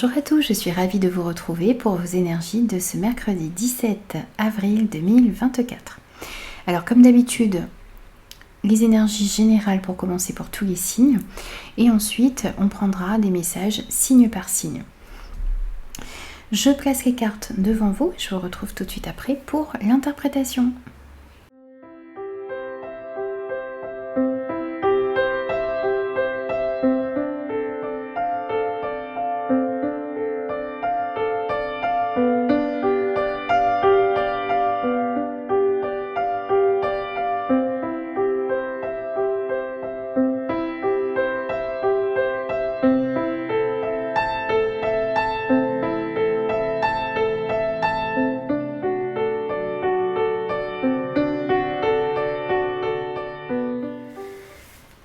Bonjour à tous, je suis ravie de vous retrouver pour vos énergies de ce mercredi 17 avril 2024. Alors comme d'habitude, les énergies générales pour commencer pour tous les signes et ensuite on prendra des messages signe par signe. Je place les cartes devant vous et je vous retrouve tout de suite après pour l'interprétation.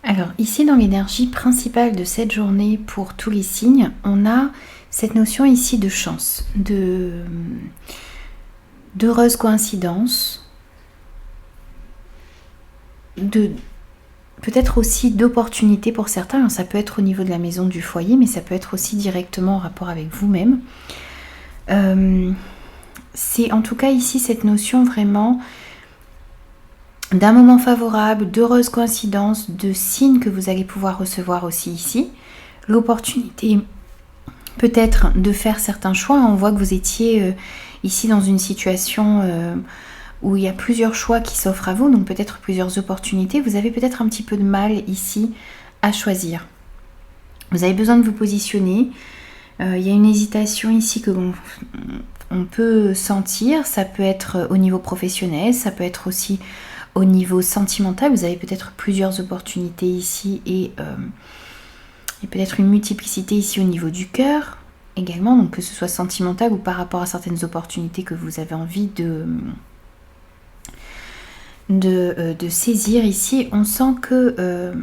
Alors ici dans l'énergie principale de cette journée pour tous les signes, on a cette notion ici de chance, d'heureuse coïncidence, peut-être aussi d'opportunité pour certains. Alors, ça peut être au niveau de la maison du foyer, mais ça peut être aussi directement en rapport avec vous-même. C'est en tout cas ici cette notion vraiment d'un moment favorable, d'heureuse coïncidence, de signes que vous allez pouvoir recevoir aussi ici. L'opportunité peut-être de faire certains choix. On voit que vous étiez ici dans une situation où il y a plusieurs choix qui s'offrent à vous, donc peut-être plusieurs opportunités. Vous avez peut-être un petit peu de mal ici à choisir. Vous avez besoin de vous positionner. Il y a une hésitation ici que on peut sentir. Ça peut être au niveau professionnel, ça peut être aussi au niveau sentimental. Vous avez peut-être plusieurs opportunités ici et peut-être une multiplicité ici au niveau du cœur également, donc que ce soit sentimental ou par rapport à certaines opportunités que vous avez envie de saisir ici. On sent que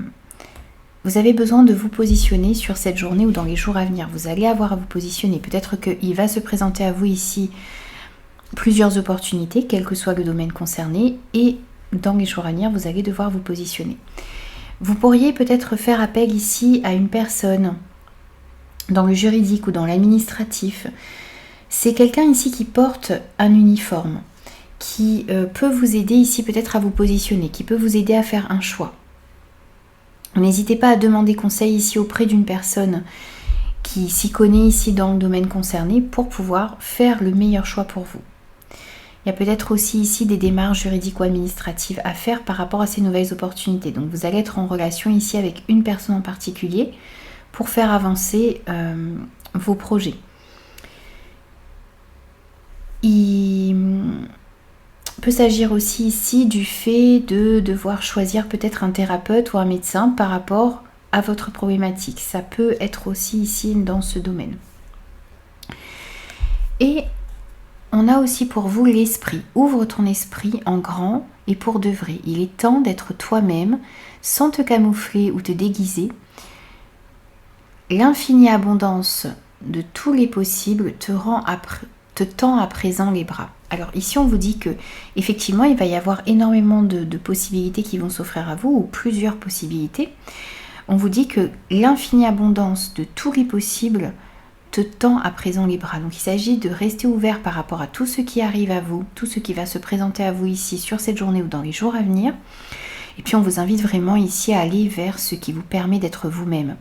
vous avez besoin de vous positionner sur cette journée ou dans les jours à venir. Vous allez avoir à vous positionner. Peut-être qu'il va se présenter à vous ici plusieurs opportunités, quel que soit le domaine concerné, et dans les jours à venir, vous allez devoir vous positionner. Vous pourriez peut-être faire appel ici à une personne dans le juridique ou dans l'administratif. C'est quelqu'un ici qui porte un uniforme, qui peut vous aider ici peut-être à vous positionner, qui peut vous aider à faire un choix. N'hésitez pas à demander conseil ici auprès d'une personne qui s'y connaît ici dans le domaine concerné pour pouvoir faire le meilleur choix pour vous. Il y a peut-être aussi ici des démarches juridiques ou administratives à faire par rapport à ces nouvelles opportunités. Donc vous allez être en relation ici avec une personne en particulier pour faire avancer vos projets. Il peut s'agir aussi ici du fait de devoir choisir peut-être un thérapeute ou un médecin par rapport à votre problématique. Ça peut être aussi ici dans ce domaine. Et on a aussi pour vous l'esprit. Ouvre ton esprit en grand et pour de vrai. Il est temps d'être toi-même sans te camoufler ou te déguiser. L'infinie abondance de tous les possibles te tend à présent les bras. Alors ici on vous dit que effectivement il va y avoir énormément de possibilités qui vont s'offrir à vous, ou plusieurs possibilités. On vous dit que l'infinie abondance de tous les possibles te tend à présent les bras. Donc il s'agit de rester ouvert par rapport à tout ce qui arrive à vous, tout ce qui va se présenter à vous ici sur cette journée ou dans les jours à venir. Et puis on vous invite vraiment ici à aller vers ce qui vous permet d'être vous-même.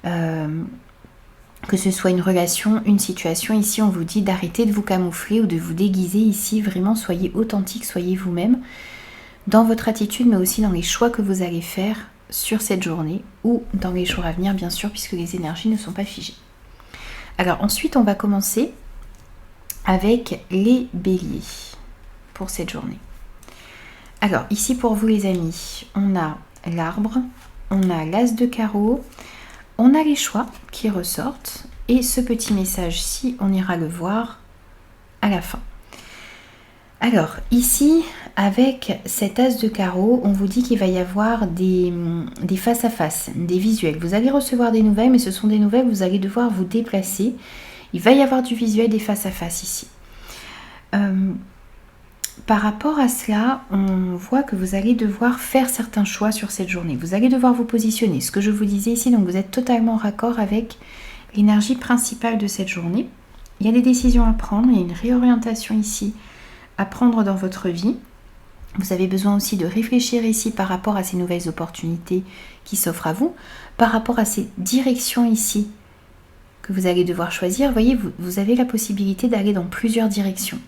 Que ce soit une relation, une situation, ici on vous dit d'arrêter de vous camoufler ou de vous déguiser. Ici vraiment soyez authentique, soyez vous-même dans votre attitude, mais aussi dans les choix que vous allez faire sur cette journée ou dans les jours à venir bien sûr, puisque les énergies ne sont pas figées. Alors ensuite on va commencer avec les béliers pour cette journée. Alors ici pour vous les amis, on a l'arbre, on a l'as de carreau, on a les choix qui ressortent et ce petit message-ci, on ira le voir à la fin. Alors ici, avec cet as de carreau, on vous dit qu'il va y avoir des face-à-face, des visuels. Vous allez recevoir des nouvelles, mais ce sont des nouvelles, vous allez devoir vous déplacer. Il va y avoir du visuel, des face-à-face ici. Par rapport à cela, on voit que vous allez devoir faire certains choix sur cette journée. Vous allez devoir vous positionner. Ce que je vous disais ici, donc vous êtes totalement en raccord avec l'énergie principale de cette journée. Il y a des décisions à prendre, il y a une réorientation ici à prendre dans votre vie. Vous avez besoin aussi de réfléchir ici par rapport à ces nouvelles opportunités qui s'offrent à vous, par rapport à ces directions ici que vous allez devoir choisir. Vous voyez, vous avez la possibilité d'aller dans plusieurs directions.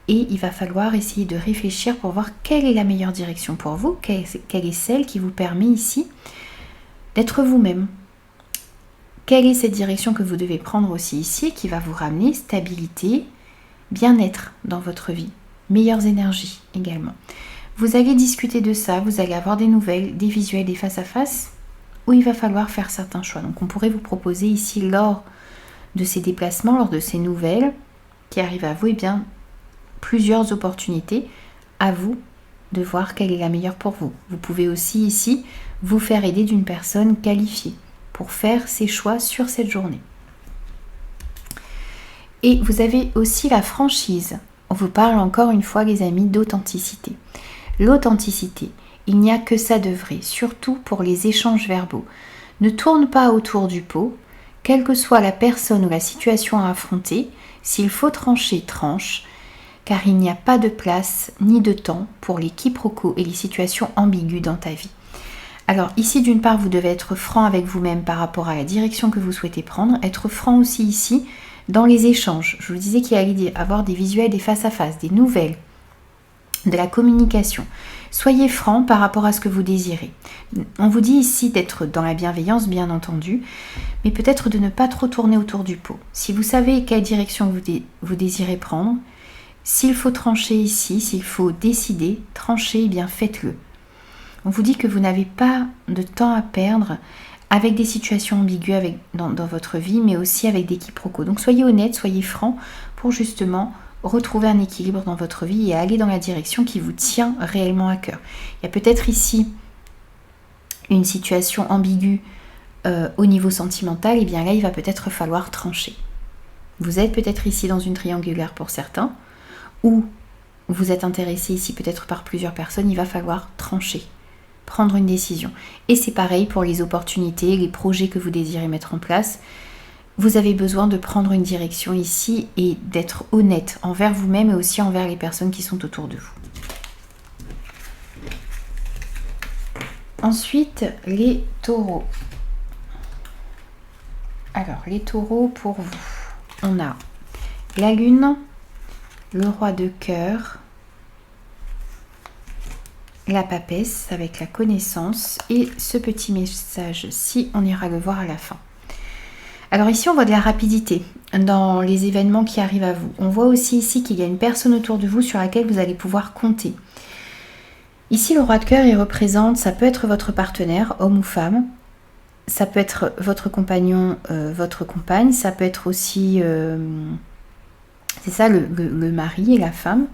Et il va falloir essayer de réfléchir pour voir quelle est la meilleure direction pour vous, quelle est celle qui vous permet ici d'être vous-même. Quelle est cette direction que vous devez prendre aussi ici qui va vous ramener stabilité, bien-être dans votre vie, meilleures énergies également. Vous allez discuter de ça, vous allez avoir des nouvelles, des visuels, des face-à-face où il va falloir faire certains choix. Donc on pourrait vous proposer ici lors de ces déplacements, lors de ces nouvelles qui arrivent à vous, et bien plusieurs opportunités, à vous de voir quelle est la meilleure pour vous. Vous pouvez aussi ici vous faire aider d'une personne qualifiée pour faire ces choix sur cette journée. Et vous avez aussi la franchise. On vous parle encore une fois, les amis, d'authenticité. L'authenticité, il n'y a que ça de vrai, surtout pour les échanges verbaux. Ne tourne pas autour du pot, quelle que soit la personne ou la situation à affronter. S'il faut trancher, tranche, car il n'y a pas de place ni de temps pour les quiproquos et les situations ambiguës dans ta vie. Alors ici, d'une part, vous devez être franc avec vous-même par rapport à la direction que vous souhaitez prendre, être franc aussi ici dans les échanges. Je vous disais qu'il allait avoir des visuels, des face-à-face, des nouvelles, de la communication. Soyez franc par rapport à ce que vous désirez. On vous dit ici d'être dans la bienveillance, bien entendu, mais peut-être de ne pas trop tourner autour du pot. Si vous savez quelle direction vous désirez prendre, s'il faut trancher ici, s'il faut décider, trancher, eh bien faites-le. On vous dit que vous n'avez pas de temps à perdre avec des situations ambiguës dans votre vie, mais aussi avec des quiproquos. Donc soyez honnête, soyez franc pour justement retrouver un équilibre dans votre vie et aller dans la direction qui vous tient réellement à cœur. Il y a peut-être ici une situation ambiguë au niveau sentimental, et bien là il va peut-être falloir trancher. Vous êtes peut-être ici dans une triangulaire pour certains, ou vous êtes intéressé ici peut-être par plusieurs personnes, il va falloir trancher, prendre une décision. Et c'est pareil pour les opportunités, les projets que vous désirez mettre en place. Vous avez besoin de prendre une direction ici et d'être honnête envers vous-même et aussi envers les personnes qui sont autour de vous. Ensuite, les taureaux. Alors, les taureaux pour vous. On a la lune, le roi de cœur, la papesse avec la connaissance et ce petit message-ci, on ira le voir à la fin. Alors ici, on voit de la rapidité dans les événements qui arrivent à vous. On voit aussi ici qu'il y a une personne autour de vous sur laquelle vous allez pouvoir compter. Ici, le roi de cœur, il représente, ça peut être votre partenaire, homme ou femme. Ça peut être votre compagnon, votre compagne. Ça peut être aussi, c'est ça, le mari et la femme.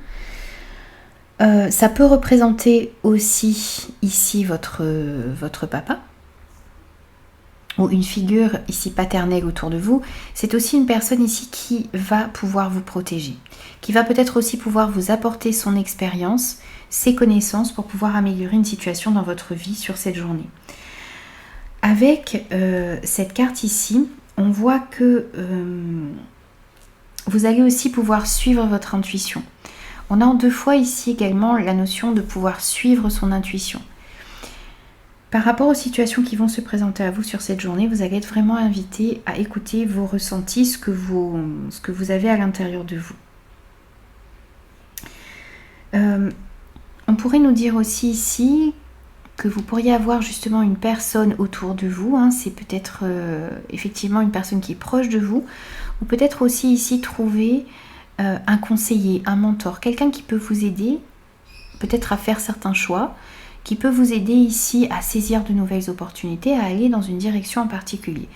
Ça peut représenter aussi ici votre papa ou une figure ici paternelle autour de vous. C'est aussi une personne ici qui va pouvoir vous protéger, qui va peut-être aussi pouvoir vous apporter son expérience, ses connaissances pour pouvoir améliorer une situation dans votre vie sur cette journée. Avec cette carte ici, on voit que vous allez aussi pouvoir suivre votre intuition. On a en deux fois ici également la notion de pouvoir suivre son intuition. Par rapport aux situations qui vont se présenter à vous sur cette journée, vous allez être vraiment invité à écouter vos ressentis, ce que vous avez à l'intérieur de vous. On pourrait nous dire aussi ici que vous pourriez avoir justement une personne autour de vous. C'est peut-être effectivement une personne qui est proche de vous, ou peut-être aussi ici trouver un conseiller, un mentor, quelqu'un qui peut vous aider peut-être à faire certains choix, qui peut vous aider ici à saisir de nouvelles opportunités, à aller dans une direction en particulier.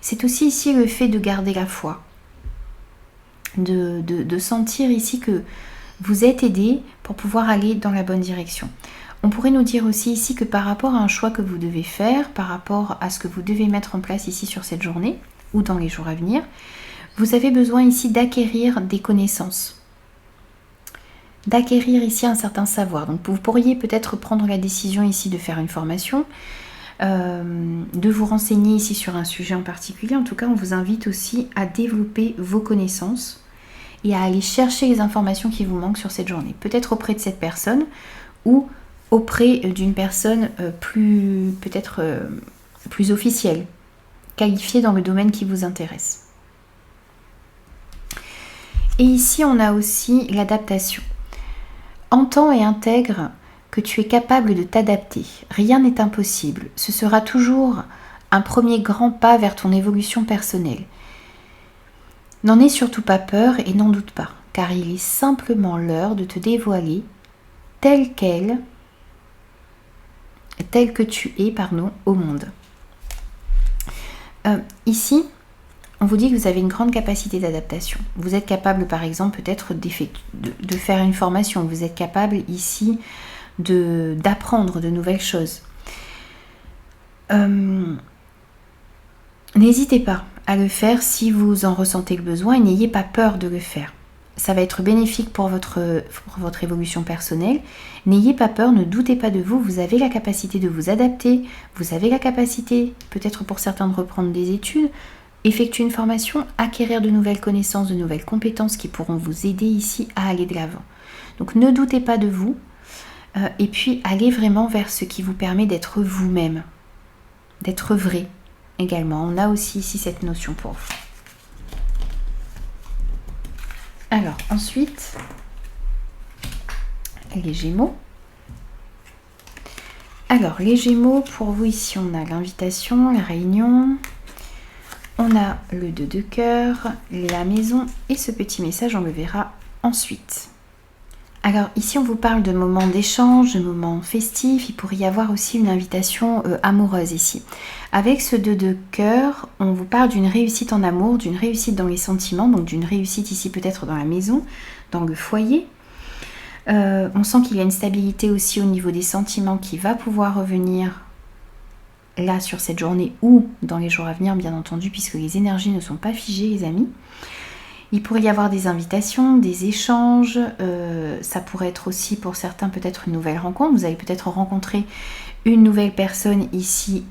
C'est aussi ici le fait de garder la foi, de sentir ici que vous êtes aidé pour pouvoir aller dans la bonne direction. On pourrait nous dire aussi ici que par rapport à un choix que vous devez faire, par rapport à ce que vous devez mettre en place ici sur cette journée ou dans les jours à venir, vous avez besoin ici d'acquérir des connaissances, d'acquérir ici un certain savoir. Donc vous pourriez peut-être prendre la décision ici de faire une formation, de vous renseigner ici sur un sujet en particulier. En tout cas, on vous invite aussi à développer vos connaissances et à aller chercher les informations qui vous manquent sur cette journée. Peut-être auprès de cette personne ou auprès d'une personne peut-être plus officielle, qualifiée dans le domaine qui vous intéresse. Et ici, on a aussi l'adaptation. Entends et intègre que tu es capable de t'adapter. Rien n'est impossible. Ce sera toujours un premier grand pas vers ton évolution personnelle. N'en aie surtout pas peur et n'en doute pas, car il est simplement l'heure de te dévoiler tel que tu es, au monde. Ici, on vous dit que vous avez une grande capacité d'adaptation. Vous êtes capable, par exemple, peut-être de faire une formation. Vous êtes capable ici d'apprendre de nouvelles choses. N'hésitez pas à le faire si vous en ressentez le besoin et n'ayez pas peur de le faire. Ça va être bénéfique pour votre évolution personnelle. N'ayez pas peur, ne doutez pas de vous. Vous avez la capacité de vous adapter. Vous avez la capacité, peut-être pour certains, de reprendre des études, effectuer une formation, acquérir de nouvelles connaissances, de nouvelles compétences qui pourront vous aider ici à aller de l'avant. Donc ne doutez pas de vous. Et puis allez vraiment vers ce qui vous permet d'être vous-même, d'être vrai également. On a aussi ici cette notion pour vous. Alors ensuite, les Gémeaux. Alors les Gémeaux, pour vous ici on a l'invitation, la réunion, on a le 2 de cœur, la maison et ce petit message on le verra ensuite. Alors ici on vous parle de moments d'échange, de moments festifs, il pourrait y avoir aussi une invitation amoureuse ici. Avec ce 2 de cœur, on vous parle d'une réussite en amour, d'une réussite dans les sentiments, donc d'une réussite ici peut-être dans la maison, dans le foyer. On sent qu'il y a une stabilité aussi au niveau des sentiments qui va pouvoir revenir là sur cette journée ou dans les jours à venir bien entendu, puisque les énergies ne sont pas figées les amis. Il pourrait y avoir des invitations, des échanges, ça pourrait être aussi pour certains peut-être une nouvelle rencontre. Vous allez peut-être rencontrer une nouvelle personne ici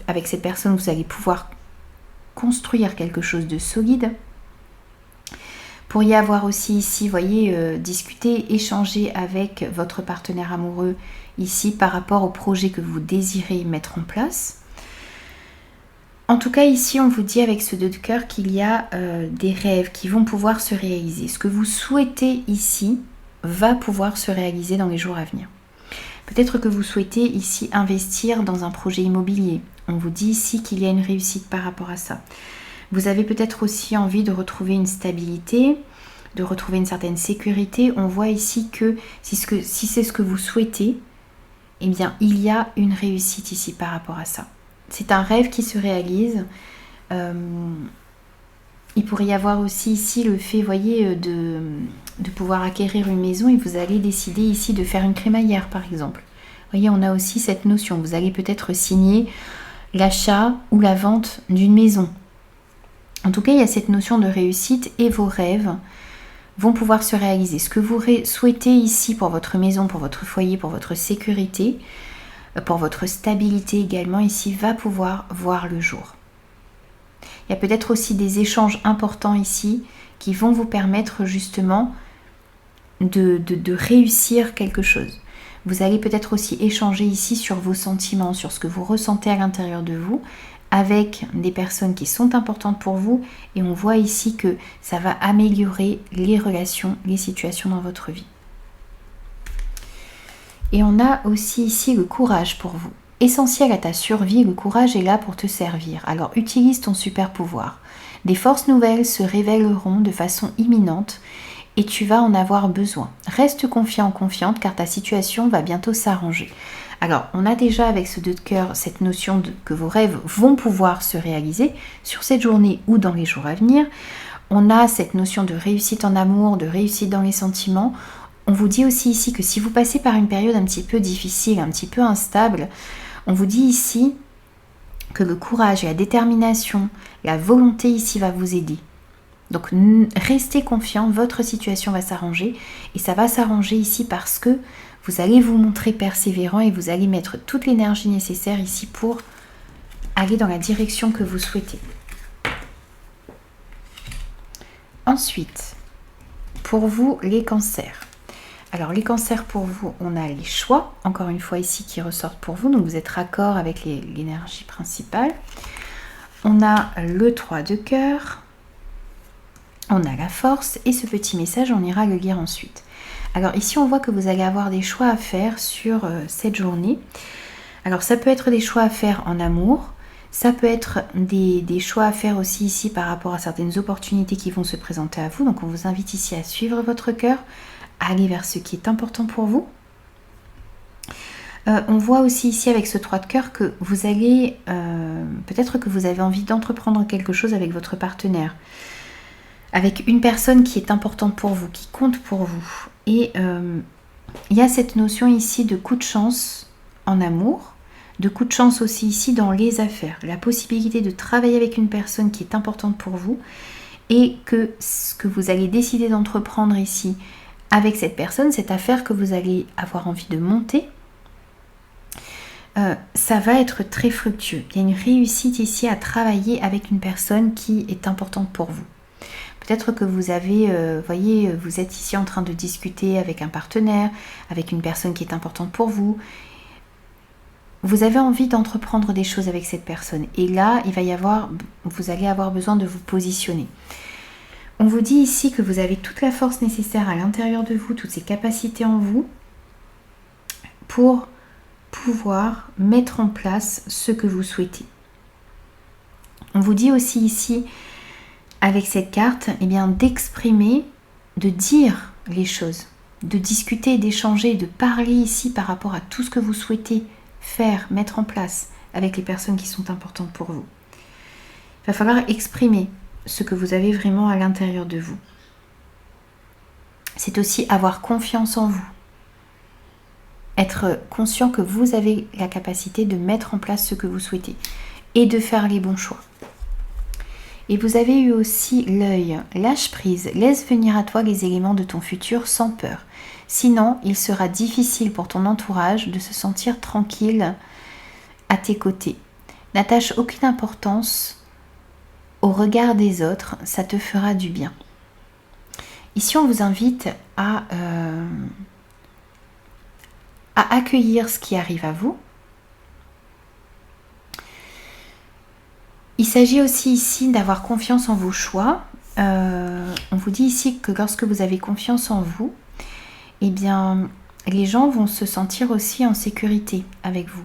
avec cette personne vous allez pouvoir construire quelque chose de solide. Pour y avoir aussi ici, vous voyez, discuter, échanger avec votre partenaire amoureux ici par rapport au projet que vous désirez mettre en place. En tout cas, ici, on vous dit avec ce 2 de cœur qu'il y a des rêves qui vont pouvoir se réaliser. Ce que vous souhaitez ici va pouvoir se réaliser dans les jours à venir. Peut-être que vous souhaitez ici investir dans un projet immobilier. On vous dit ici qu'il y a une réussite par rapport à ça. Vous avez peut-être aussi envie de retrouver une stabilité, de retrouver une certaine sécurité. On voit ici que si c'est ce que vous souhaitez, eh bien, il y a une réussite ici par rapport à ça. C'est un rêve qui se réalise. Il pourrait y avoir aussi ici le fait, voyez, de pouvoir acquérir une maison et vous allez décider ici de faire une crémaillère par exemple. Vous voyez, on a aussi cette notion. Vous allez peut-être signer l'achat ou la vente d'une maison. En tout cas, il y a cette notion de réussite et vos rêves vont pouvoir se réaliser. Ce que vous souhaitez ici pour votre maison, pour votre foyer, pour votre sécurité, pour votre stabilité également, ici, va pouvoir voir le jour. Il y a peut-être aussi des échanges importants ici qui vont vous permettre justement de réussir quelque chose. Vous allez peut-être aussi échanger ici sur vos sentiments, sur ce que vous ressentez à l'intérieur de vous, avec des personnes qui sont importantes pour vous. Et on voit ici que ça va améliorer les relations, les situations dans votre vie. Et on a aussi ici le courage pour vous. Essentiel à ta survie, le courage est là pour te servir. Alors utilise ton super pouvoir. Des forces nouvelles se révéleront de façon imminente et tu vas en avoir besoin. Reste confiant, confiante, car ta situation va bientôt s'arranger. Alors, on a déjà avec ce 2 de cœur cette notion que vos rêves vont pouvoir se réaliser sur cette journée ou dans les jours à venir. On a cette notion de réussite en amour, de réussite dans les sentiments. On vous dit aussi ici que si vous passez par une période un petit peu difficile, un petit peu instable, on vous dit ici que le courage et la détermination, la volonté ici va vous aider. Donc restez confiant, votre situation va s'arranger et ça va s'arranger ici parce que vous allez vous montrer persévérant et vous allez mettre toute l'énergie nécessaire ici pour aller dans la direction que vous souhaitez. Ensuite, pour vous, les cancers. Alors les cancers pour vous, on a les choix, encore une fois ici, qui ressortent pour vous. Donc vous êtes raccord avec l'énergie principale. On a le 3 de cœur. On a la force et ce petit message, on ira le lire ensuite. Alors ici, on voit que vous allez avoir des choix à faire sur cette journée. Alors ça peut être des choix à faire en amour, ça peut être des choix à faire aussi ici par rapport à certaines opportunités qui vont se présenter à vous. Donc on vous invite ici à suivre votre cœur, à aller vers ce qui est important pour vous. On voit aussi ici avec ce 3 de cœur que vous allez, peut-être que vous avez envie d'entreprendre quelque chose avec votre partenaire, avec une personne qui est importante pour vous, qui compte pour vous. Et il y a cette notion ici de coup de chance en amour, de coup de chance aussi ici dans les affaires. La possibilité de travailler avec une personne qui est importante pour vous et que ce que vous allez décider d'entreprendre ici avec cette personne, cette affaire que vous allez avoir envie de monter, ça va être très fructueux. Il y a une réussite ici à travailler avec une personne qui est importante pour vous. Peut-être que vous avez, voyez, vous êtes ici en train de discuter avec un partenaire, avec une personne qui est importante pour vous. Vous avez envie d'entreprendre des choses avec cette personne. Et là, vous allez avoir besoin de vous positionner. On vous dit ici que vous avez toute la force nécessaire à l'intérieur de vous, toutes ces capacités en vous, pour pouvoir mettre en place ce que vous souhaitez. On vous dit aussi ici, avec cette carte, eh bien, d'exprimer, de dire les choses, de discuter, d'échanger, de parler ici par rapport à tout ce que vous souhaitez faire, mettre en place avec les personnes qui sont importantes pour vous. Il va falloir exprimer ce que vous avez vraiment à l'intérieur de vous. C'est aussi avoir confiance en vous. Être conscient que vous avez la capacité de mettre en place ce que vous souhaitez et de faire les bons choix. Et vous avez eu aussi l'œil. Lâche prise, laisse venir à toi les éléments de ton futur sans peur. Sinon, il sera difficile pour ton entourage de se sentir tranquille à tes côtés. N'attache aucune importance au regard des autres, ça te fera du bien. Ici, on vous invite à accueillir ce qui arrive à vous. Il s'agit aussi ici d'avoir confiance en vos choix. On vous dit ici que lorsque vous avez confiance en vous, eh bien, les gens vont se sentir aussi en sécurité avec vous.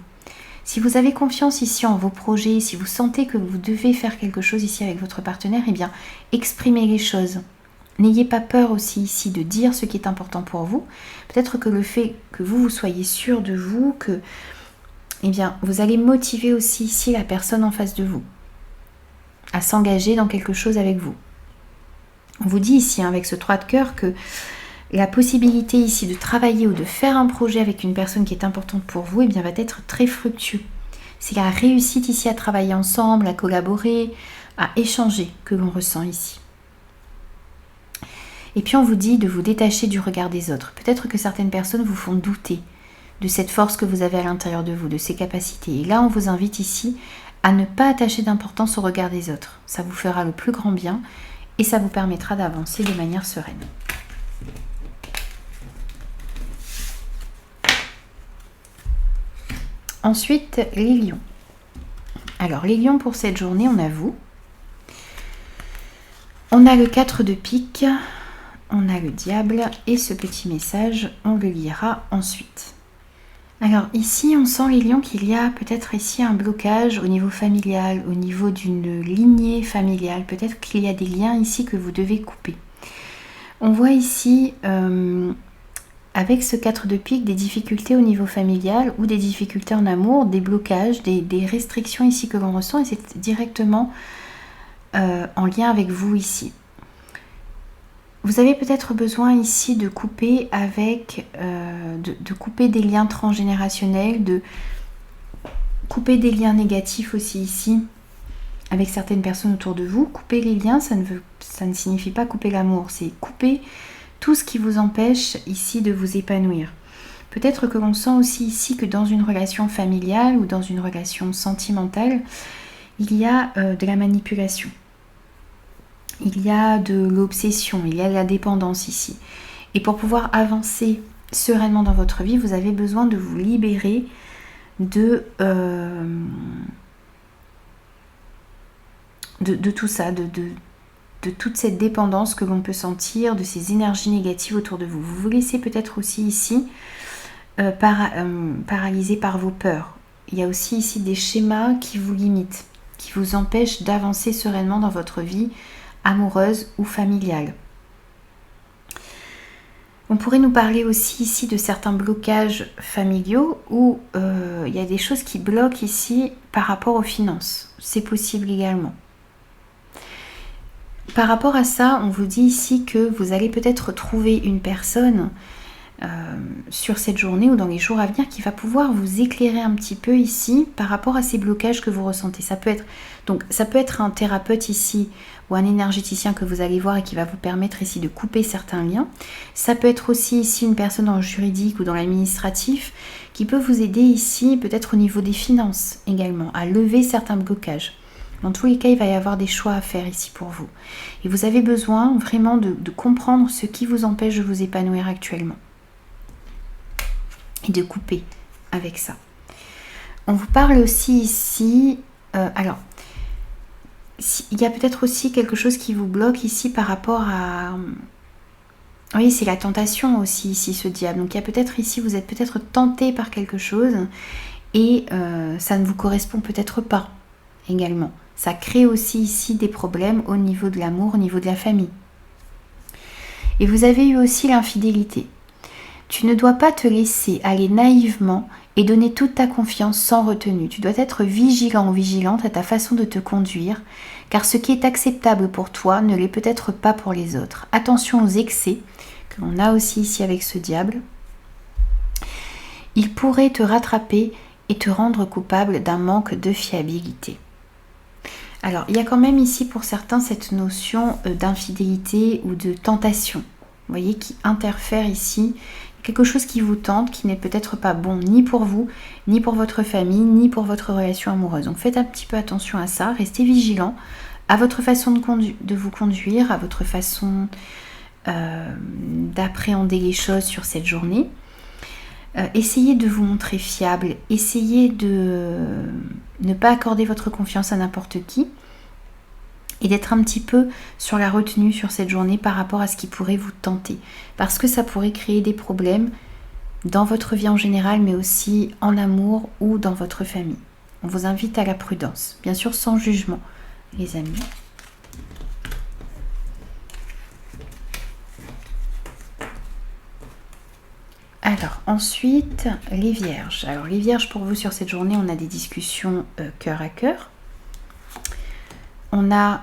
Si vous avez confiance ici en vos projets, si vous sentez que vous devez faire quelque chose ici avec votre partenaire, eh bien, exprimez les choses. N'ayez pas peur aussi ici de dire ce qui est important pour vous. Peut-être que le fait que vous soyez sûr de vous, que, eh bien, vous allez motiver aussi ici la personne en face de vous à s'engager dans quelque chose avec vous. On vous dit ici, avec ce 3 de cœur, que la possibilité ici de travailler ou de faire un projet avec une personne qui est importante pour vous, eh bien, va être très fructueux. C'est la réussite ici à travailler ensemble, à collaborer, à échanger que l'on ressent ici. Et puis on vous dit de vous détacher du regard des autres. Peut-être que certaines personnes vous font douter de cette force que vous avez à l'intérieur de vous, de ces capacités. Et là, on vous invite ici à ne pas attacher d'importance au regard des autres. Ça vous fera le plus grand bien et ça vous permettra d'avancer de manière sereine. Ensuite, les lions. Alors, les lions pour cette journée, on a vous. On a le 4 de pique, on a le diable et ce petit message, on le lira ensuite. Alors ici, on sent les lions qu'il y a peut-être ici un blocage au niveau familial, au niveau d'une lignée familiale. Peut-être qu'il y a des liens ici que vous devez couper. On voit ici, avec ce 4 de pique, des difficultés au niveau familial ou des difficultés en amour, des blocages, des restrictions ici que l'on ressent et c'est directement en lien avec vous ici. Vous avez peut-être besoin ici de couper avec, de couper des liens transgénérationnels, de couper des liens négatifs aussi ici avec certaines personnes autour de vous. Couper les liens, ça ne signifie pas couper l'amour, c'est couper tout ce qui vous empêche ici de vous épanouir. Peut-être que l'on sent aussi ici que dans une relation familiale ou dans une relation sentimentale, il y a de la manipulation. Il y a de l'obsession, il y a de la dépendance ici. Et pour pouvoir avancer sereinement dans votre vie, vous avez besoin de vous libérer de tout ça, de toute cette dépendance que l'on peut sentir, de ces énergies négatives autour de vous. Vous vous laissez peut-être aussi ici paralysé par vos peurs. Il y a aussi ici des schémas qui vous limitent, qui vous empêchent d'avancer sereinement dans votre vie amoureuse ou familiale. On pourrait nous parler aussi ici de certains blocages familiaux où il y a des choses qui bloquent ici par rapport aux finances. C'est possible également. Par rapport à ça, on vous dit ici que vous allez peut-être trouver une personne sur cette journée ou dans les jours à venir qui va pouvoir vous éclairer un petit peu ici par rapport à ces blocages que vous ressentez. Ça peut être un thérapeute ici ou un énergéticien que vous allez voir et qui va vous permettre ici de couper certains liens. Ça peut être aussi ici une personne dans le juridique ou dans l'administratif qui peut vous aider ici peut-être au niveau des finances également à lever certains blocages. Dans tous les cas, il va y avoir des choix à faire ici pour vous. Et vous avez besoin vraiment de comprendre ce qui vous empêche de vous épanouir actuellement. Et de couper avec ça. On vous parle aussi ici... il y a peut-être aussi quelque chose qui vous bloque ici par rapport à... Oui, c'est la tentation aussi ici, ce diable. Donc il y a peut-être ici, vous êtes peut-être tenté par quelque chose et ça ne vous correspond peut-être pas également. Ça crée aussi ici des problèmes au niveau de l'amour, au niveau de la famille. Et vous avez eu aussi l'infidélité. Tu ne dois pas te laisser aller naïvement et donner toute ta confiance sans retenue. Tu dois être vigilant ou vigilante à ta façon de te conduire, car ce qui est acceptable pour toi ne l'est peut-être pas pour les autres. Attention aux excès que l'on a aussi ici avec ce diable. Il pourrait te rattraper et te rendre coupable d'un manque de fiabilité. Alors, il y a quand même ici pour certains cette notion d'infidélité ou de tentation, vous voyez, qui interfère ici. Quelque chose qui vous tente, qui n'est peut-être pas bon ni pour vous, ni pour votre famille, ni pour votre relation amoureuse. Donc faites un petit peu attention à ça, restez vigilant à votre façon de vous conduire, à votre façon d'appréhender les choses sur cette journée. Essayez de vous montrer fiable, essayez de ne pas accorder votre confiance à n'importe qui et d'être un petit peu sur la retenue sur cette journée par rapport à ce qui pourrait vous tenter. Parce que ça pourrait créer des problèmes dans votre vie en général, mais aussi en amour ou dans votre famille. On vous invite à la prudence, bien sûr sans jugement, les amis. Alors, ensuite, les vierges. Alors, les vierges, pour vous, sur cette journée, on a des discussions cœur à cœur. On a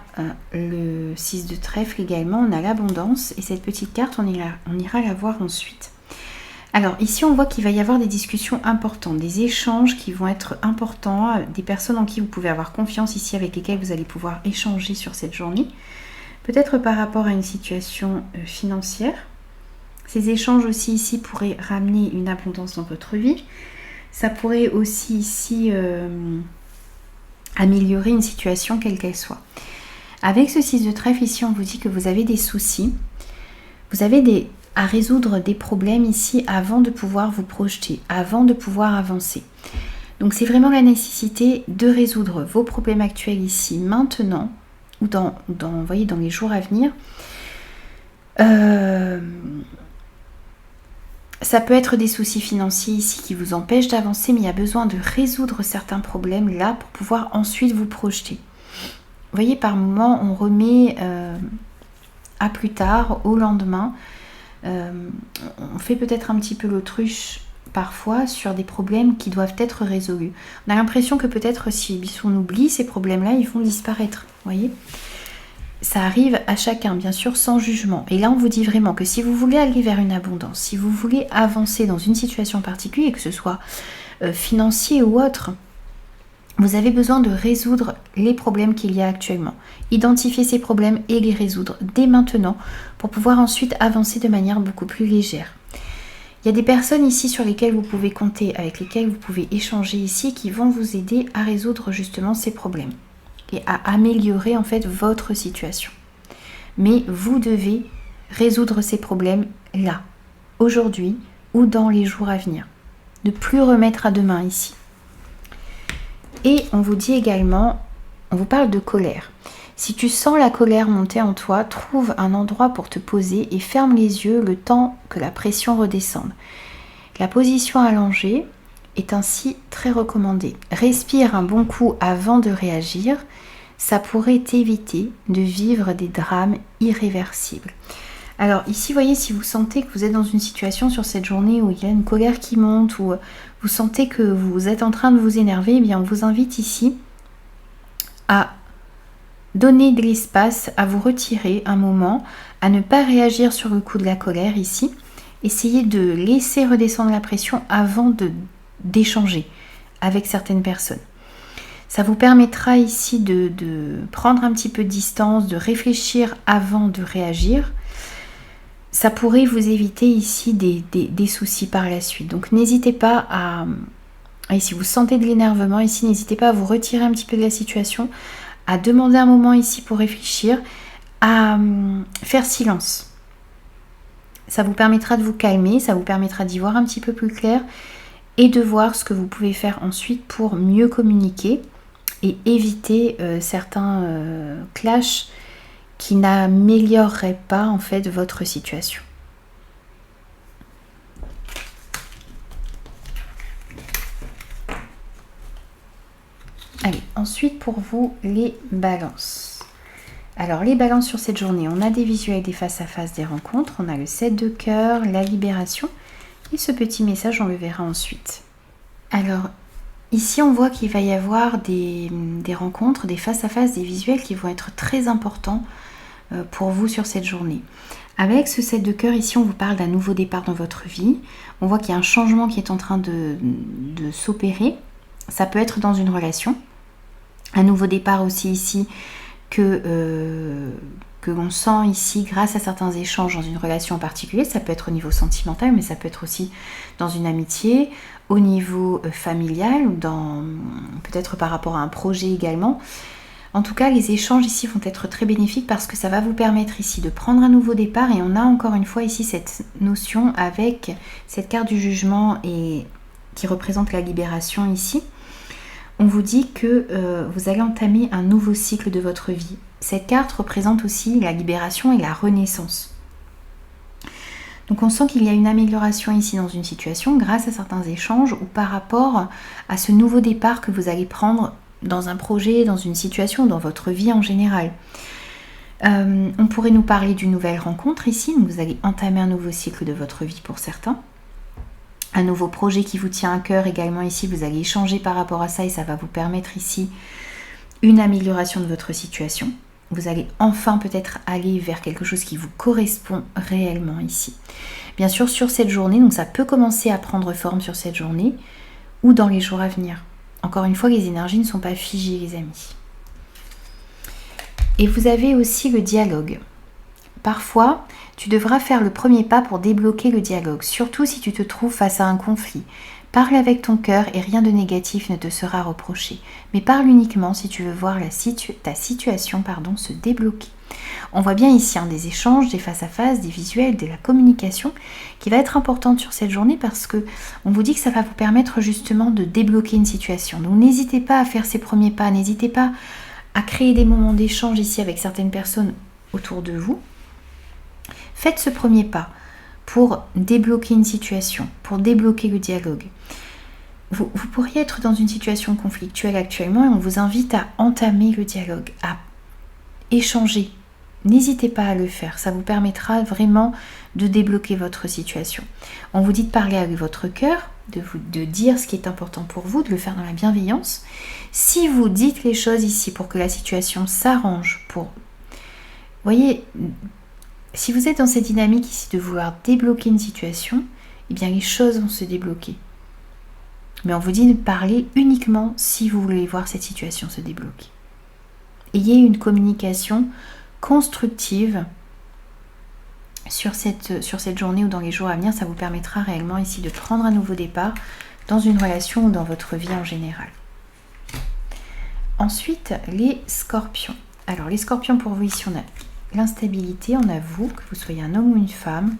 le 6 de trèfle également, on a l'abondance. Et cette petite carte, on ira la voir ensuite. Alors, ici, on voit qu'il va y avoir des discussions importantes, des échanges qui vont être importants, des personnes en qui vous pouvez avoir confiance ici, avec lesquelles vous allez pouvoir échanger sur cette journée. Peut-être par rapport à une situation financière. Ces échanges aussi ici pourraient ramener une abondance dans votre vie. Ça pourrait aussi ici améliorer une situation quelle qu'elle soit. Avec ce 6 de trèfle ici, on vous dit que vous avez des soucis. Vous avez à résoudre des problèmes ici avant de pouvoir vous projeter, avant de pouvoir avancer. Donc c'est vraiment la nécessité de résoudre vos problèmes actuels ici, maintenant, ou dans les jours à venir. Ça peut être des soucis financiers ici qui vous empêchent d'avancer, mais il y a besoin de résoudre certains problèmes là pour pouvoir ensuite vous projeter. Vous voyez, par moment, on remet à plus tard, au lendemain. On fait peut-être un petit peu l'autruche parfois sur des problèmes qui doivent être résolus. On a l'impression que peut-être si on oublie ces problèmes-là, ils vont disparaître. Vous voyez ? Ça arrive à chacun, bien sûr, sans jugement. Et là, on vous dit vraiment que si vous voulez aller vers une abondance, si vous voulez avancer dans une situation particulière, que ce soit financier ou autre, Vous avez besoin de résoudre les problèmes qu'il y a actuellement. Identifier ces problèmes et les résoudre dès maintenant pour pouvoir ensuite avancer de manière beaucoup plus légère. Il y a des personnes ici sur lesquelles vous pouvez compter, avec lesquelles vous pouvez échanger ici, qui vont vous aider à résoudre justement ces problèmes et à améliorer en fait votre situation. Mais vous devez résoudre ces problèmes là, aujourd'hui ou dans les jours à venir. Ne plus remettre à demain ici. Et on vous dit également, on vous parle de colère. Si tu sens la colère monter en toi, trouve un endroit pour te poser et ferme les yeux le temps que la pression redescende. La position allongée est ainsi très recommandée. Respire un bon coup avant de réagir. Ça pourrait t'éviter de vivre des drames irréversibles. Alors ici, voyez, si vous sentez que vous êtes dans une situation sur cette journée où il y a une colère qui monte, ou vous sentez que vous êtes en train de vous énerver, eh bien on vous invite ici à donner de l'espace, à vous retirer un moment, à ne pas réagir sur le coup de la colère ici. Essayez de laisser redescendre la pression avant d'échanger avec certaines personnes. Ça vous permettra ici de prendre un petit peu de distance, de réfléchir avant de réagir. Ça pourrait vous éviter ici des soucis par la suite. Donc n'hésitez pas à... Et si vous sentez de l'énervement ici, n'hésitez pas à vous retirer un petit peu de la situation, à demander un moment ici pour réfléchir, à faire silence. Ça vous permettra de vous calmer, ça vous permettra d'y voir un petit peu plus clair et de voir ce que vous pouvez faire ensuite pour mieux communiquer et éviter certains clashs qui n'amélioreraient pas en fait votre situation. Allez, ensuite pour vous, les balances. Alors les balances sur cette journée, on a des visuels, des face-à-face, des rencontres, on a le 7 de cœur, la libération, et ce petit message, on le verra ensuite. Alors, ici, on voit qu'il va y avoir des rencontres, des face-à-face, des visuels qui vont être très importants pour vous sur cette journée. Avec ce 7 de cœur, ici, on vous parle d'un nouveau départ dans votre vie. On voit qu'il y a un changement qui est en train de s'opérer. Ça peut être dans une relation. Un nouveau départ aussi ici que l'on sent ici grâce à certains échanges dans une relation en particulier. Ça peut être au niveau sentimental, mais ça peut être aussi dans une amitié, au niveau familial, ou peut-être par rapport à un projet également. En tout cas, les échanges ici vont être très bénéfiques parce que ça va vous permettre ici de prendre un nouveau départ. Et on a encore une fois ici cette notion avec cette carte du jugement et qui représente la libération ici. On vous dit que vous allez entamer un nouveau cycle de votre vie. Cette carte représente aussi la libération et la renaissance. Donc on sent qu'il y a une amélioration ici dans une situation grâce à certains échanges ou par rapport à ce nouveau départ que vous allez prendre dans un projet, dans une situation, dans votre vie en général. On pourrait nous parler d'une nouvelle rencontre ici, donc vous allez entamer un nouveau cycle de votre vie pour certains. Un nouveau projet qui vous tient à cœur également ici, vous allez échanger par rapport à ça et ça va vous permettre ici une amélioration de votre situation. Vous allez enfin peut-être aller vers quelque chose qui vous correspond réellement ici. Bien sûr, sur cette journée, donc ça peut commencer à prendre forme sur cette journée ou dans les jours à venir. Encore une fois, les énergies ne sont pas figées, les amis. Et vous avez aussi le dialogue. Parfois, tu devras faire le premier pas pour débloquer le dialogue, surtout si tu te trouves face à un conflit. Parle avec ton cœur et rien de négatif ne te sera reproché. Mais parle uniquement si tu veux voir ta situation se débloquer. On voit bien ici des échanges, des face-à-face, des visuels, de la communication qui va être importante sur cette journée parce que on vous dit que ça va vous permettre justement de débloquer une situation. Donc n'hésitez pas à faire ces premiers pas, n'hésitez pas à créer des moments d'échange ici avec certaines personnes autour de vous. Faites ce premier pas pour débloquer une situation, pour débloquer le dialogue. Vous pourriez être dans une situation conflictuelle actuellement et on vous invite à entamer le dialogue, à échanger. N'hésitez pas à le faire, ça vous permettra vraiment de débloquer votre situation. On vous dit de parler avec votre cœur, de dire ce qui est important pour vous, de le faire dans la bienveillance. Si vous dites les choses ici pour que la situation s'arrange, voyez, si vous êtes dans cette dynamique ici de vouloir débloquer une situation, eh bien les choses vont se débloquer. Mais on vous dit de parler uniquement si vous voulez voir cette situation se débloquer. Ayez une communication constructive sur cette journée ou dans les jours à venir. Ça vous permettra réellement ici de prendre un nouveau départ dans une relation ou dans votre vie en général. Ensuite, les scorpions. Alors, les scorpions, pour vous, ici, on a l'instabilité, on a vous, que vous soyez un homme ou une femme.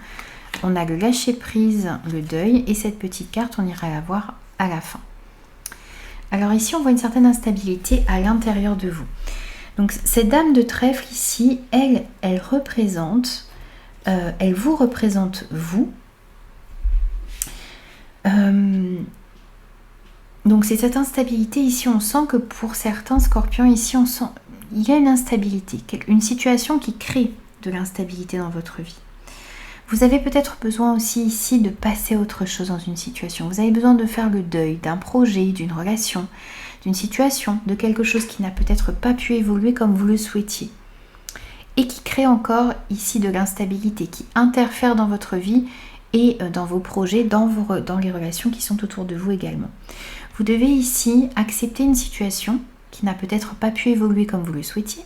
On a le lâcher-prise, le deuil, et cette petite carte, on ira la voir à la fin. Alors ici, on voit une certaine instabilité à l'intérieur de vous. Donc, cette dame de trèfle ici, elle représente, elle vous représente vous. Donc c'est cette instabilité ici, on sent que pour certains scorpions ici, on sent il y a une instabilité, une situation qui crée de l'instabilité dans votre vie. Vous avez peut-être besoin aussi ici de passer à autre chose dans une situation. Vous avez besoin de faire le deuil d'un projet, d'une relation, d'une situation, de quelque chose qui n'a peut-être pas pu évoluer comme vous le souhaitiez. Et qui crée encore ici de l'instabilité, qui interfère dans votre vie et dans vos projets, dans les relations qui sont autour de vous également. Vous devez ici accepter une situation qui n'a peut-être pas pu évoluer comme vous le souhaitiez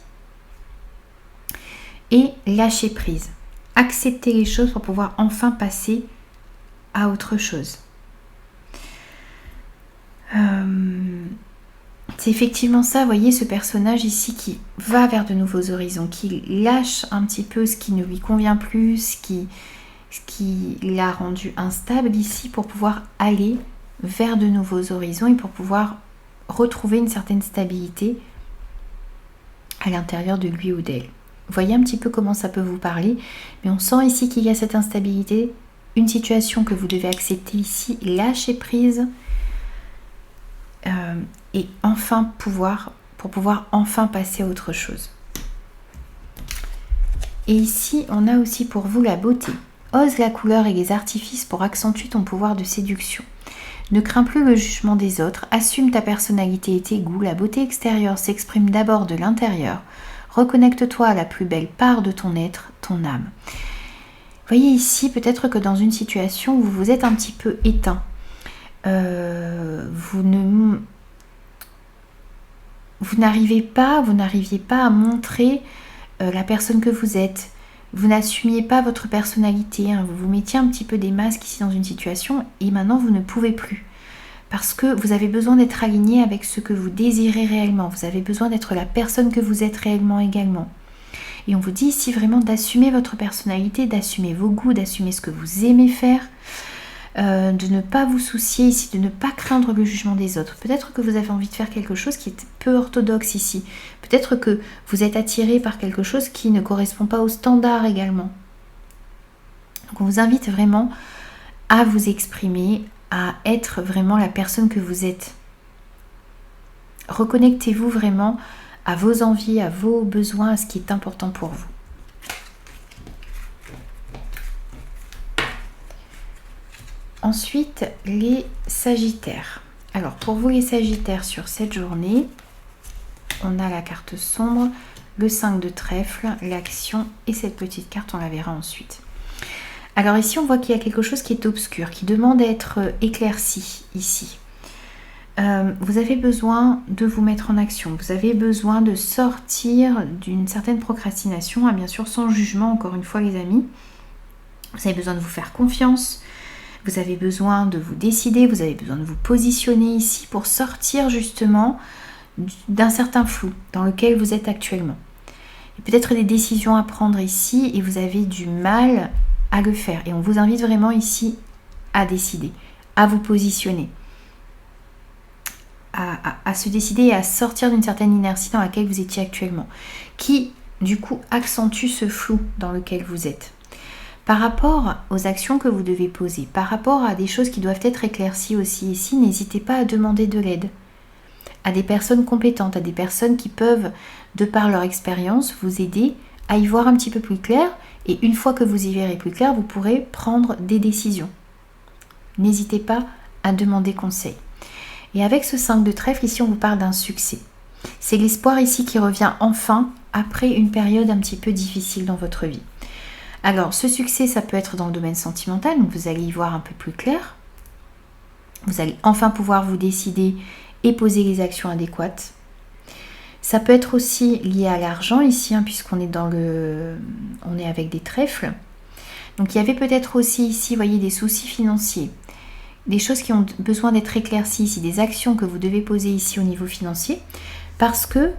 et lâcher prise. Accepter les choses pour pouvoir enfin passer à autre chose. C'est effectivement ça, vous voyez, ce personnage ici qui va vers de nouveaux horizons, qui lâche un petit peu ce qui ne lui convient plus, ce qui l'a rendu instable ici pour pouvoir aller vers de nouveaux horizons et pour pouvoir retrouver une certaine stabilité à l'intérieur de lui ou d'elle. Vous voyez un petit peu comment ça peut vous parler, mais on sent ici qu'il y a cette instabilité, une situation que vous devez accepter ici, lâcher prise et enfin pour pouvoir enfin passer à autre chose. Et ici, on a aussi pour vous la beauté. Ose la couleur et les artifices pour accentuer ton pouvoir de séduction. Ne crains plus le jugement des autres, assume ta personnalité et tes goûts. La beauté extérieure s'exprime d'abord de l'intérieur. Reconnecte-toi à la plus belle part de ton être, ton âme. Vous voyez ici, peut-être que dans une situation où vous vous êtes un petit peu éteint, vous n'arriviez pas à montrer la personne que vous êtes. Vous n'assumiez pas votre personnalité, hein. Vous vous mettiez un petit peu des masques ici dans une situation et maintenant vous ne pouvez plus. Parce que vous avez besoin d'être aligné avec ce que vous désirez réellement. Vous avez besoin d'être la personne que vous êtes réellement également. Et on vous dit ici vraiment d'assumer votre personnalité, d'assumer vos goûts, d'assumer ce que vous aimez faire, de ne pas vous soucier ici, de ne pas craindre le jugement des autres. Peut-être que vous avez envie de faire quelque chose qui est peu orthodoxe ici. Peut-être que vous êtes attiré par quelque chose qui ne correspond pas aux standards également. Donc on vous invite vraiment à vous exprimer, à être vraiment la personne que vous êtes. Reconnectez-vous vraiment à vos envies, à vos besoins, à ce qui est important pour vous. Ensuite, les Sagittaires. Alors, pour vous les Sagittaires sur cette journée, on a la carte sombre, le 5 de trèfle, l'action et cette petite carte, on la verra ensuite. Alors ici, on voit qu'il y a quelque chose qui est obscur, qui demande à être éclairci ici. Vous avez besoin de vous mettre en action, vous avez besoin de sortir d'une certaine procrastination, bien sûr sans jugement, encore une fois les amis. Vous avez besoin de vous faire confiance, vous avez besoin de vous décider, vous avez besoin de vous positionner ici pour sortir justement d'un certain flou dans lequel vous êtes actuellement. Il y a peut-être des décisions à prendre ici et vous avez du mal à le faire. Et on vous invite vraiment ici à décider, à vous positionner, à se décider et à sortir d'une certaine inertie dans laquelle vous étiez actuellement, qui du coup accentue ce flou dans lequel vous êtes. Par rapport aux actions que vous devez poser, par rapport à des choses qui doivent être éclaircies aussi ici, n'hésitez pas à demander de l'aide à des personnes compétentes, à des personnes qui peuvent, de par leur expérience, vous aider à y voir un petit peu plus clair. Et une fois que vous y verrez plus clair, vous pourrez prendre des décisions. N'hésitez pas à demander conseil. Et avec ce 5 de trèfle, ici on vous parle d'un succès. C'est l'espoir ici qui revient enfin après une période un petit peu difficile dans votre vie. Alors ce succès, ça peut être dans le domaine sentimental, donc vous allez y voir un peu plus clair. Vous allez enfin pouvoir vous décider et poser les actions adéquates. Ça peut être aussi lié à l'argent ici, puisqu'on est on est avec des trèfles. Donc il y avait peut-être aussi ici, vous voyez, des soucis financiers, des choses qui ont besoin d'être éclaircies ici, des actions que vous devez poser ici au niveau financier, parce que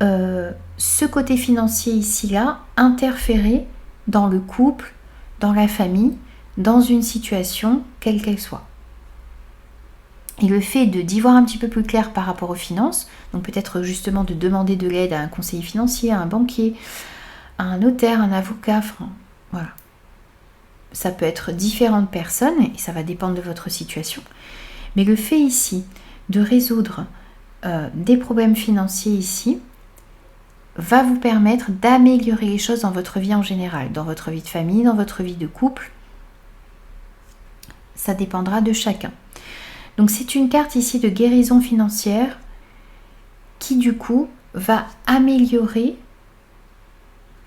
ce côté financier ici-là interférait dans le couple, dans la famille, dans une situation quelle qu'elle soit. Et le fait d'y voir un petit peu plus clair par rapport aux finances, donc peut-être justement de demander de l'aide à un conseiller financier, à un banquier, à un notaire, un avocat, voilà. Ça peut être différentes personnes et ça va dépendre de votre situation. Mais le fait ici de résoudre des problèmes financiers ici va vous permettre d'améliorer les choses dans votre vie en général, dans votre vie de famille, dans votre vie de couple. Ça dépendra de chacun. Donc c'est une carte ici de guérison financière qui du coup va améliorer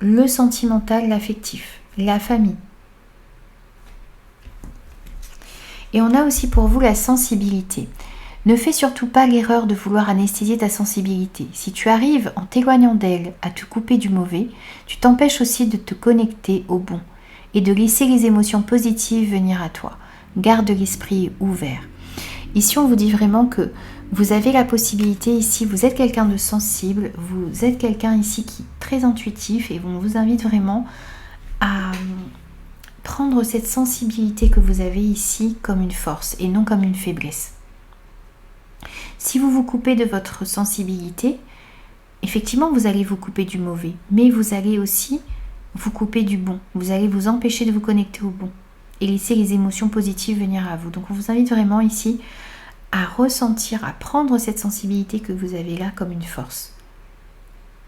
le sentimental, l'affectif, la famille. Et on a aussi pour vous la sensibilité. Ne fais surtout pas l'erreur de vouloir anesthésier ta sensibilité. Si tu arrives, en t'éloignant d'elle, à te couper du mauvais, tu t'empêches aussi de te connecter au bon et de laisser les émotions positives venir à toi. Garde l'esprit ouvert. Ici, on vous dit vraiment que vous avez la possibilité ici, vous êtes quelqu'un de sensible, vous êtes quelqu'un ici qui est très intuitif et on vous invite vraiment à prendre cette sensibilité que vous avez ici comme une force et non comme une faiblesse. Si vous vous coupez de votre sensibilité, effectivement, vous allez vous couper du mauvais, mais vous allez aussi vous couper du bon. Vous allez vous empêcher de vous connecter au bon et laisser les émotions positives venir à vous. Donc on vous invite vraiment ici à ressentir, à prendre cette sensibilité que vous avez là comme une force.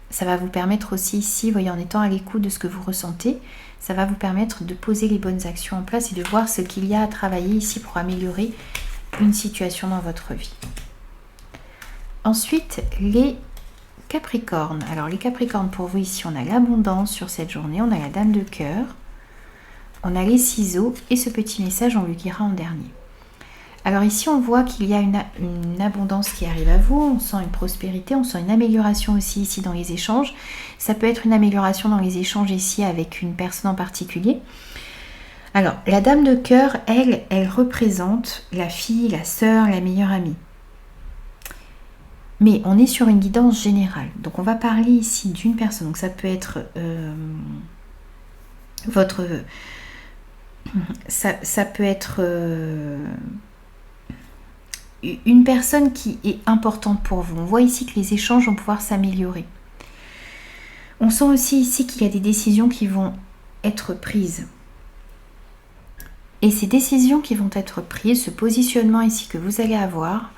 Ça va vous permettre aussi ici, voyez, en étant à l'écoute de ce que vous ressentez, ça va vous permettre de poser les bonnes actions en place et de voir ce qu'il y a à travailler ici pour améliorer une situation dans votre vie. Ensuite, les Capricornes. Alors les Capricornes, pour vous ici, on a l'abondance sur cette journée, on a la Dame de cœur, on a les ciseaux et ce petit message, on le lira en dernier. Alors ici, on voit qu'il y a une abondance qui arrive à vous, on sent une prospérité, on sent une amélioration aussi ici dans les échanges. Ça peut être une amélioration dans les échanges ici avec une personne en particulier. Alors, la Dame de cœur, elle représente la fille, la sœur, la meilleure amie. Mais on est sur une guidance générale. Donc on va parler ici d'une personne. Donc ça peut être ça peut être une personne qui est importante pour vous. On voit ici que les échanges vont pouvoir s'améliorer. On sent aussi ici qu'il y a des décisions qui vont être prises. Et ces décisions qui vont être prises, ce positionnement ici que vous allez avoir,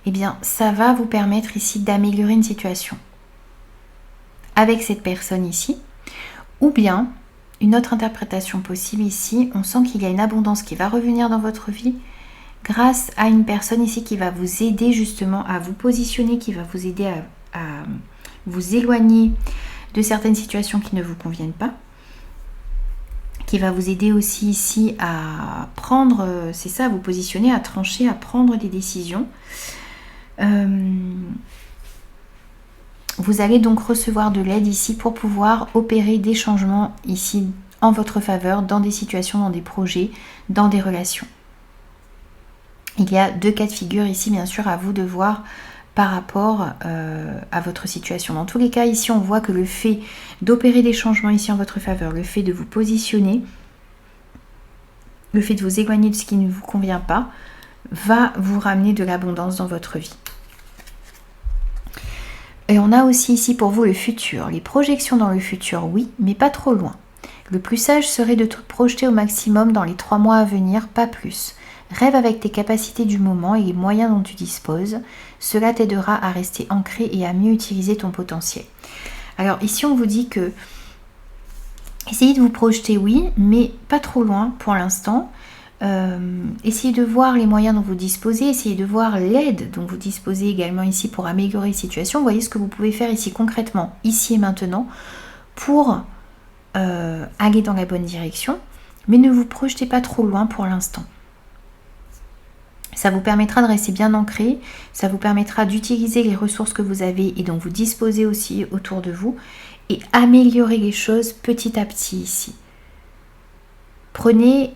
eh bien, ça va vous permettre ici d'améliorer une situation avec cette personne ici. Ou bien, une autre interprétation possible ici, on sent qu'il y a une abondance qui va revenir dans votre vie grâce à une personne ici qui va vous aider justement à vous positionner, qui va vous aider à vous éloigner de certaines situations qui ne vous conviennent pas, qui va vous aider aussi ici à prendre, c'est ça, à vous positionner, à trancher, à prendre des décisions. Vous allez donc recevoir de l'aide ici pour pouvoir opérer des changements ici en votre faveur dans des situations, dans des projets, dans des relations. Il y a deux cas de figure ici, bien sûr, à vous de voir par rapport à votre situation. Dans tous les cas, ici, on voit que le fait d'opérer des changements ici en votre faveur, le fait de vous positionner, le fait de vous éloigner de ce qui ne vous convient pas, va vous ramener de l'abondance dans votre vie. Et on a aussi ici pour vous le futur. Les projections dans le futur, oui, mais pas trop loin. Le plus sage serait de te projeter au maximum dans les 3 mois à venir, pas plus. Rêve avec tes capacités du moment et les moyens dont tu disposes. Cela t'aidera à rester ancré et à mieux utiliser ton potentiel. Alors ici, on vous dit que essayez de vous projeter, oui, mais pas trop loin pour l'instant. Essayez de voir les moyens dont vous disposez, essayez de voir l'aide dont vous disposez également ici pour améliorer la situation. Voyez ce que vous pouvez faire ici concrètement, ici et maintenant, pour aller dans la bonne direction, mais ne vous projetez pas trop loin pour l'instant. Ça vous permettra de rester bien ancré, ça vous permettra d'utiliser les ressources que vous avez et dont vous disposez aussi autour de vous et améliorer les choses petit à petit ici. Prenez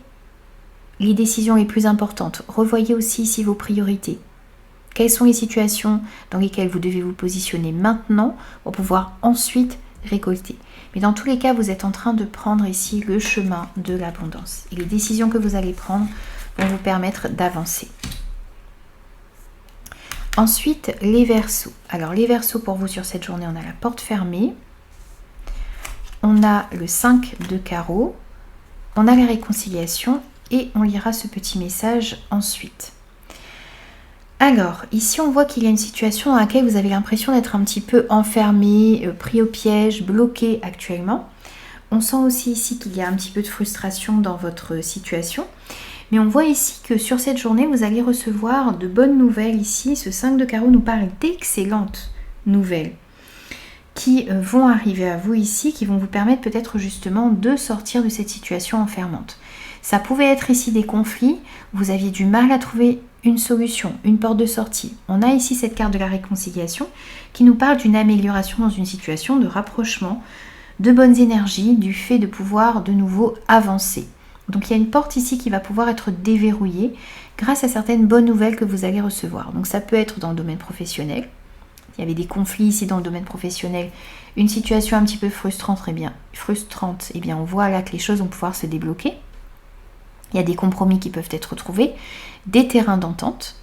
les décisions les plus importantes. Revoyez aussi ici vos priorités. Quelles sont les situations dans lesquelles vous devez vous positionner maintenant pour pouvoir ensuite récolter. Mais dans tous les cas, vous êtes en train de prendre ici le chemin de l'abondance. Et les décisions que vous allez prendre vont vous permettre d'avancer. Ensuite, les Verseaux. Alors, les Verseaux pour vous sur cette journée, on a la porte fermée. On a le 5 de carreau. On a la réconciliation. Et on lira ce petit message ensuite. Alors, ici, on voit qu'il y a une situation dans laquelle vous avez l'impression d'être un petit peu enfermé, pris au piège, bloqué actuellement. On sent aussi ici qu'il y a un petit peu de frustration dans votre situation. Mais on voit ici que sur cette journée, vous allez recevoir de bonnes nouvelles ici. Ce 5 de carreau nous parle d'excellentes nouvelles qui vont arriver à vous ici, qui vont vous permettre peut-être justement de sortir de cette situation enfermante. Ça pouvait être ici des conflits, vous aviez du mal à trouver une solution, une porte de sortie. On a ici cette carte de la réconciliation qui nous parle d'une amélioration dans une situation de rapprochement, de bonnes énergies, du fait de pouvoir de nouveau avancer. Donc il y a une porte ici qui va pouvoir être déverrouillée grâce à certaines bonnes nouvelles que vous allez recevoir. Donc ça peut être dans le domaine professionnel. Il y avait des conflits ici dans le domaine professionnel, une situation un petit peu frustrante, eh bien on voit là que les choses vont pouvoir se débloquer. Il y a des compromis qui peuvent être trouvés, des terrains d'entente.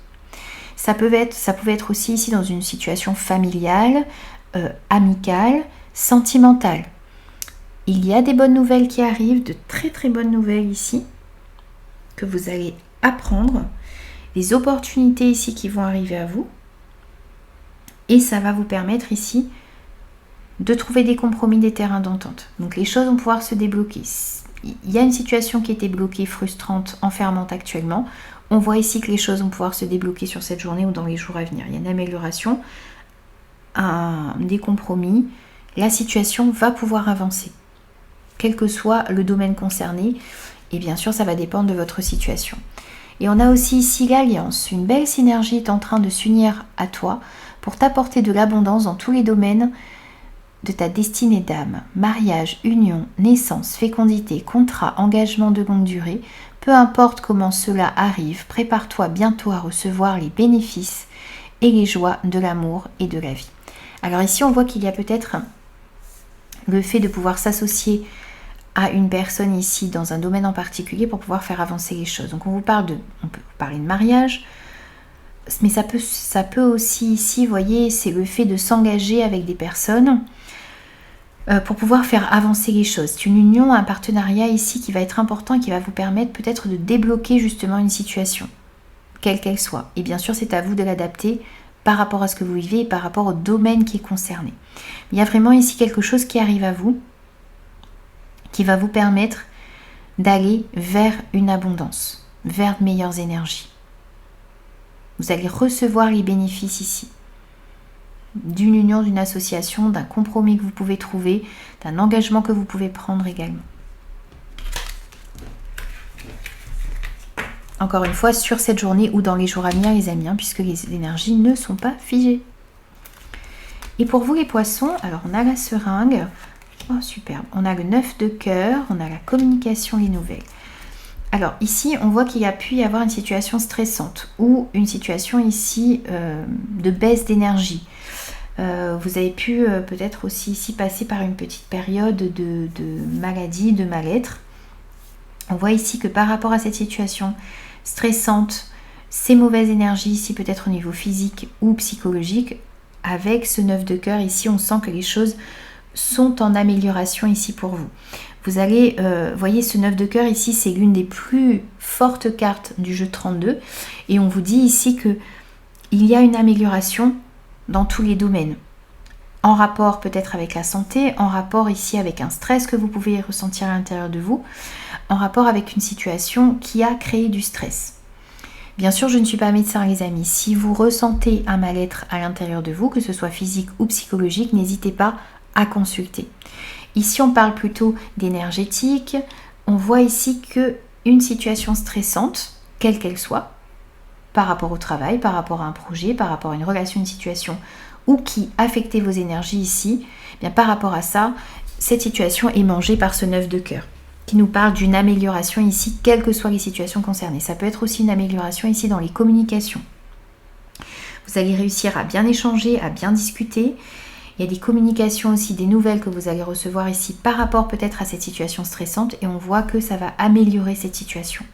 Ça pouvait être aussi ici dans une situation familiale, amicale, sentimentale. Il y a des bonnes nouvelles qui arrivent, de très très bonnes nouvelles ici, que vous allez apprendre, des opportunités ici qui vont arriver à vous. Et ça va vous permettre ici de trouver des compromis, des terrains d'entente. Donc les choses vont pouvoir se débloquer. Il y a une situation qui était bloquée, frustrante, enfermante actuellement. On voit ici que les choses vont pouvoir se débloquer sur cette journée ou dans les jours à venir. Il y a une amélioration, des compromis. La situation va pouvoir avancer, quel que soit le domaine concerné. Et bien sûr, ça va dépendre de votre situation. Et on a aussi ici l'alliance. Une belle synergie est en train de s'unir à toi pour t'apporter de l'abondance dans tous les domaines de ta destinée d'âme. Mariage, union, naissance, fécondité, contrat, engagement de longue durée. Peu importe comment cela arrive, prépare-toi bientôt à recevoir les bénéfices et les joies de l'amour et de la vie. Alors ici, on voit qu'il y a peut-être le fait de pouvoir s'associer à une personne ici dans un domaine en particulier pour pouvoir faire avancer les choses. Donc on peut vous parler de mariage, mais ça peut aussi ici, vous voyez, c'est le fait de s'engager avec des personnes pour pouvoir faire avancer les choses. C'est une union, un partenariat ici qui va être important et qui va vous permettre peut-être de débloquer justement une situation, quelle qu'elle soit. Et bien sûr, c'est à vous de l'adapter par rapport à ce que vous vivez et par rapport au domaine qui est concerné. Il y a vraiment ici quelque chose qui arrive à vous, qui va vous permettre d'aller vers une abondance, vers de meilleures énergies. Vous allez recevoir les bénéfices ici d'une union, d'une association, d'un compromis que vous pouvez trouver, d'un engagement que vous pouvez prendre également. Encore une fois, sur cette journée ou dans les jours à venir, les amis, puisque les énergies ne sont pas figées. Et pour vous les poissons, alors on a la seringue, oh superbe, on a le 9 de cœur, on a la communication, les nouvelles. Alors ici, on voit qu'il y a pu y avoir une situation stressante ou une situation ici de baisse d'énergie. Vous avez pu peut-être aussi ici passer par une petite période de maladie, de mal-être. On voit ici que par rapport à cette situation stressante, ces mauvaises énergies ici peut-être au niveau physique ou psychologique, avec ce 9 de cœur ici, on sent que les choses sont en amélioration ici pour vous. Vous allez, voyez ce 9 de cœur ici, c'est l'une des plus fortes cartes du jeu 32 et on vous dit ici que il y a une amélioration dans tous les domaines, en rapport peut-être avec la santé, en rapport ici avec un stress que vous pouvez ressentir à l'intérieur de vous, en rapport avec une situation qui a créé du stress. Bien sûr, je ne suis pas médecin les amis, si vous ressentez un mal-être à l'intérieur de vous, que ce soit physique ou psychologique, n'hésitez pas à consulter. Ici, on parle plutôt d'énergétique. On voit ici que une situation stressante, quelle qu'elle soit, par rapport au travail, par rapport à un projet, par rapport à une relation, une situation, ou qui affectait vos énergies ici, eh bien par rapport à ça, cette situation est mangée par ce 9 de cœur, qui nous parle d'une amélioration ici, quelles que soient les situations concernées. Ça peut être aussi une amélioration ici dans les communications. Vous allez réussir à bien échanger, à bien discuter. Il y a des communications aussi, des nouvelles que vous allez recevoir ici par rapport peut-être à cette situation stressante, et on voit que ça va améliorer cette situation.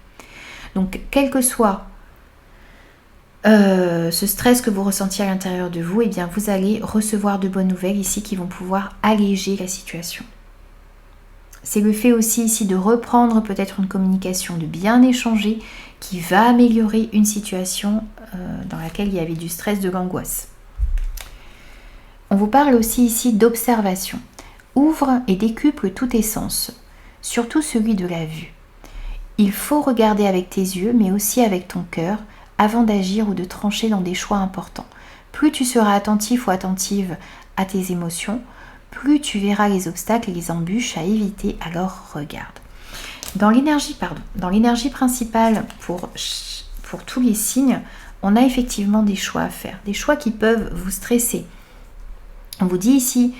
Donc, quel que soit ce stress que vous ressentiez à l'intérieur de vous, eh bien vous allez recevoir de bonnes nouvelles ici qui vont pouvoir alléger la situation. C'est le fait aussi ici de reprendre peut-être une communication, de bien échanger, qui va améliorer une situation dans laquelle il y avait du stress, de l'angoisse. On vous parle aussi ici d'observation. Ouvre et décuple tous tes sens, surtout celui de la vue. Il faut regarder avec tes yeux, mais aussi avec ton cœur, avant d'agir ou de trancher dans des choix importants. Plus tu seras attentif ou attentive à tes émotions, plus tu verras les obstacles et les embûches à éviter, alors regarde. Dans l'énergie principale pour tous les signes, on a effectivement des choix à faire, des choix qui peuvent vous stresser. On vous dit ici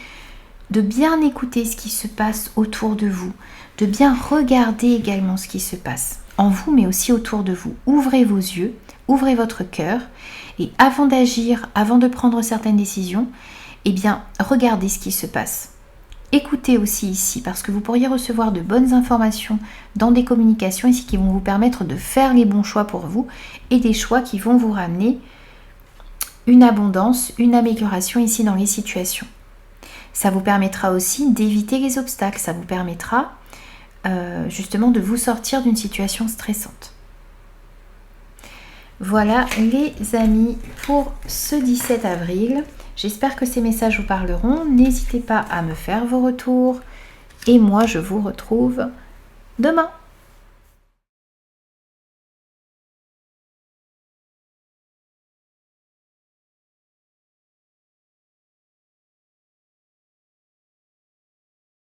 de bien écouter ce qui se passe autour de vous, de bien regarder également ce qui se passe en vous, mais aussi autour de vous. Ouvrez vos yeux, ouvrez votre cœur, et avant d'agir, avant de prendre certaines décisions, eh bien, regardez ce qui se passe. Écoutez aussi ici, parce que vous pourriez recevoir de bonnes informations dans des communications ici qui vont vous permettre de faire les bons choix pour vous, et des choix qui vont vous ramener une abondance, une amélioration ici dans les situations. Ça vous permettra aussi d'éviter les obstacles, ça vous permettra justement de vous sortir d'une situation stressante. Voilà les amis pour ce 17 avril. J'espère que ces messages vous parleront. N'hésitez pas à me faire vos retours et moi je vous retrouve demain.